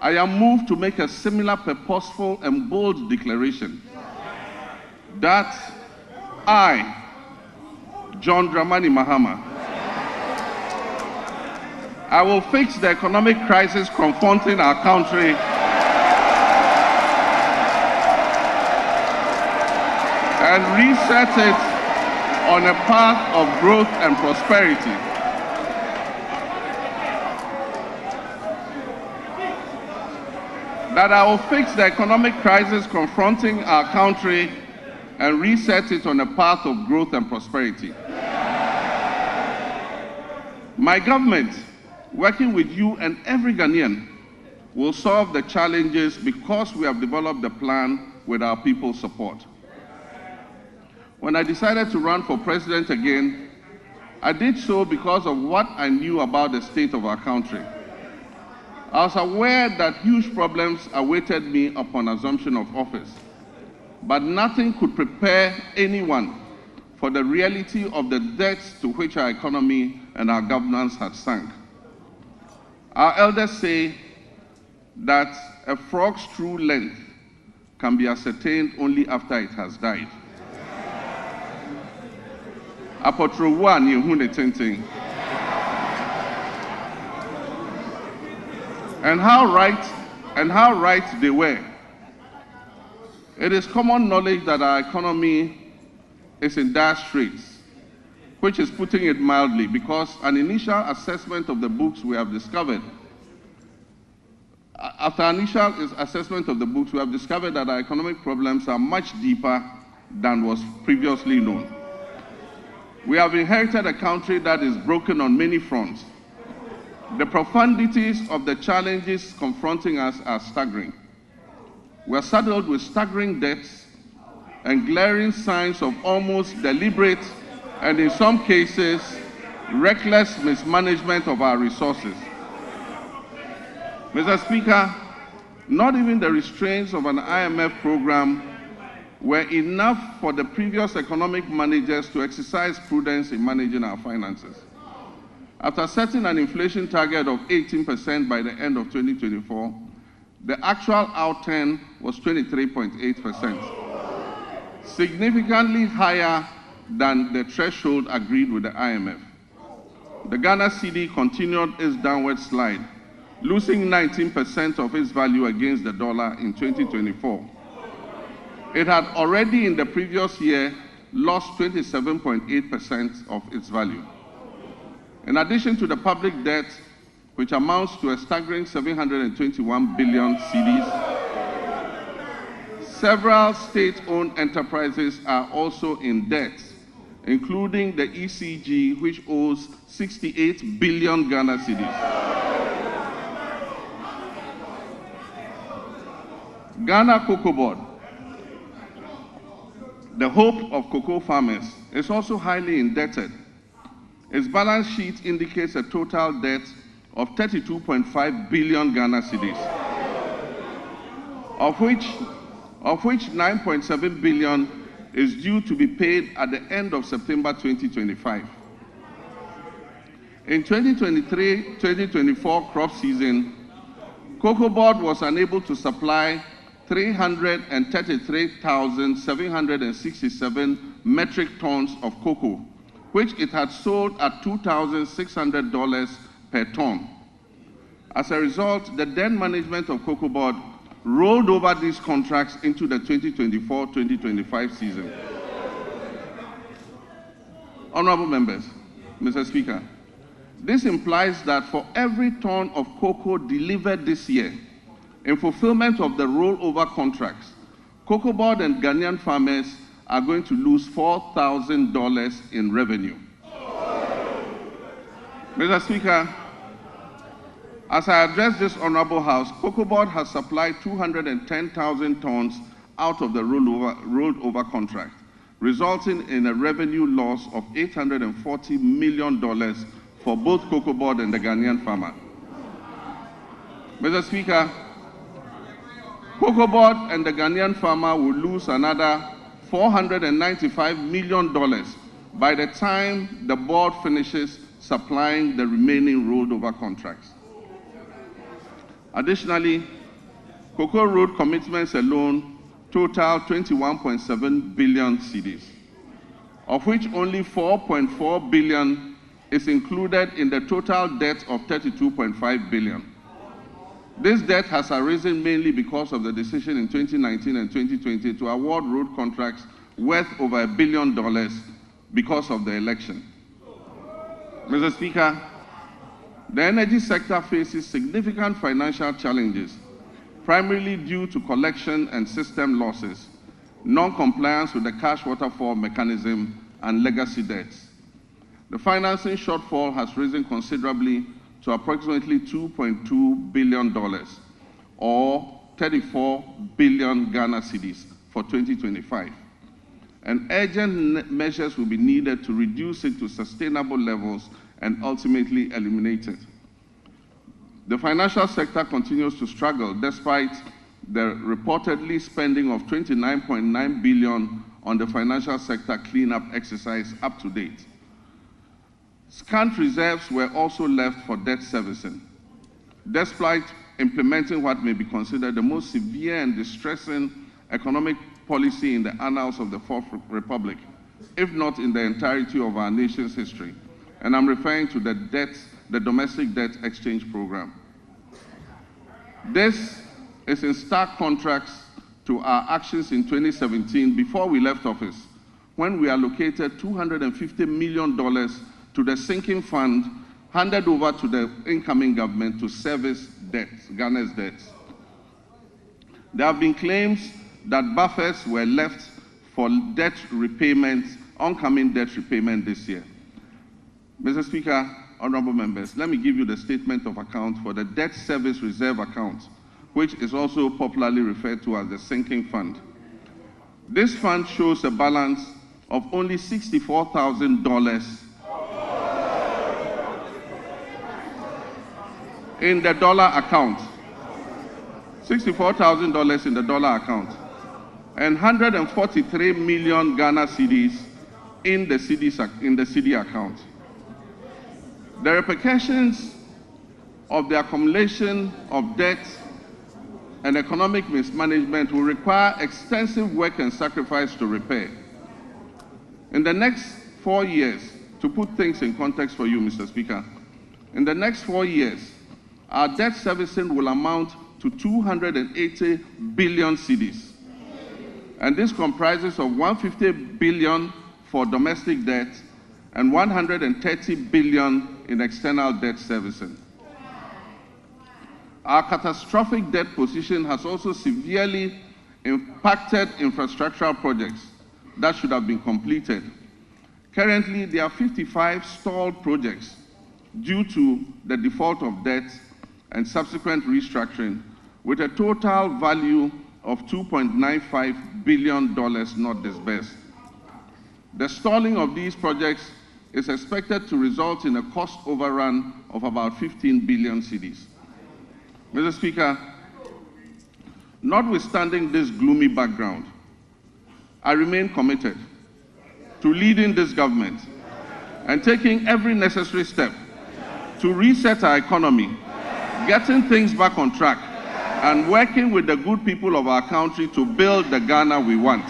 I am moved to make a similar purposeful and bold declaration that I, John Dramani Mahama, I will fix the economic crisis confronting our country and reset it on a path of growth and prosperity. That I will fix the economic crisis confronting our country and reset it on a path of growth and prosperity. My government, working with you and every Ghanaian, will solve the challenges because we have developed the plan with our people's support. When I decided to run for president again, I did so because of what I knew about the state of our country. I was aware that huge problems awaited me upon assumption of office, but nothing could prepare anyone for the reality of the depths to which our economy and our governance had sunk. Our elders say that a frog's true length can be ascertained only after it has died. Apotrowa ni ehune tenten. And how right they were. It is common knowledge that our economy is in dire straits, which is putting it mildly, because an initial assessment of the books we have discovered, after initial assessment of the books, we have discovered that our economic problems are much deeper than was previously known. We have inherited a country that is broken on many fronts. The profundities of the challenges confronting us are staggering. We are saddled with staggering debts and glaring signs of almost deliberate and, in some cases, reckless mismanagement of our resources. Mr. Speaker, not even the restraints of an IMF program were enough for the previous economic managers to exercise prudence in managing our finances. After setting an inflation target of 18% by the end of 2024, the actual outturn was 23.8%, significantly higher than the threshold agreed with the IMF. The Ghana cedi continued its downward slide, losing 19% of its value against the dollar in 2024. It had already in the previous year lost 27.8% of its value. In addition to the public debt, which amounts to a staggering 721 billion cedis, several state-owned enterprises are also in debt, including the ECG, which owes 68 billion Ghana cedis. Ghana Cocoa Board, the hope of cocoa farmers, is also highly indebted. Its balance sheet indicates a total debt of 32.5 billion Ghana cedis, of which 9.7 billion is due to be paid at the end of September 2025. In 2023-2024 crop season, Cocoa Board was unable to supply 333,767 metric tons of cocoa, which it had sold at $2,600 per ton. As a result, the then management of Cocoa Board rolled over these contracts into the 2024-2025 season. Honorable members, Mr. Speaker, this implies that for every ton of cocoa delivered this year, in fulfillment of the rollover contracts, Cocoa Board and Ghanaian farmers are going to lose $4,000 in revenue. Mr. Speaker, as I address this Honorable House, Cocoa Board has supplied 210,000 tons out of the rolled over contract, resulting in a revenue loss of $840 million for both Cocoa Board and the Ghanaian farmer. Mr. Speaker, Cocoa Board and the Ghanaian farmer will lose another $495 million by the time the board finishes supplying the remaining rolled over contracts. Additionally, Cocoa Road commitments alone total 21.7 billion cedis, of which only 4.4 billion is included in the total debt of 32.5 billion. This debt has arisen mainly because of the decision in 2019 and 2020 to award road contracts worth over $1 billion because of the election. Mr. Speaker, the energy sector faces significant financial challenges, primarily due to collection and system losses, non-compliance with the cash waterfall mechanism, and legacy debts. The financing shortfall has risen considerably to approximately $2.2 billion, or 34 billion Ghana cedis for 2025. And urgent measures will be needed to reduce it to sustainable levels and ultimately eliminate it. The financial sector continues to struggle despite the reportedly spending of 29.9 billion on the financial sector cleanup exercise up to date. Scant reserves were also left for debt servicing, despite implementing what may be considered the most severe and distressing economic policy in the annals of the Fourth Republic, if not in the entirety of our nation's history. And I'm referring to the domestic debt exchange program. This is in stark contrast to our actions in 2017 before we left office, when we allocated $250 million to the sinking fund handed over to the incoming government to service debts, Ghana's debts. There have been claims that buffers were left for debt repayment, oncoming debt repayment this year. Mr. Speaker, honorable members, let me give you the statement of account for the debt service reserve account, which is also popularly referred to as the sinking fund. This fund shows a balance of only $64,000 in the dollar account, $64,000 in the dollar account, and 143 million Ghana cedis in the CD account. The repercussions of the accumulation of debt and economic mismanagement will require extensive work and sacrifice to repair. In the next 4 years, to put things in context for you, Mr. Speaker, in the next 4 years, our debt servicing will amount to 280 billion cedis. And this comprises of 150 billion for domestic debt and 130 billion in external debt servicing. Our catastrophic debt position has also severely impacted infrastructural projects that should have been completed. Currently, there are 55 stalled projects due to the default of debt and subsequent restructuring, with a total value of $2.95 billion not disbursed. The stalling of these projects is expected to result in a cost overrun of about 15 billion cedis. Mr. Speaker, notwithstanding this gloomy background, I remain committed to leading this government and taking every necessary step to reset our economy, getting things back on track, and working with the good people of our country to build the Ghana we want.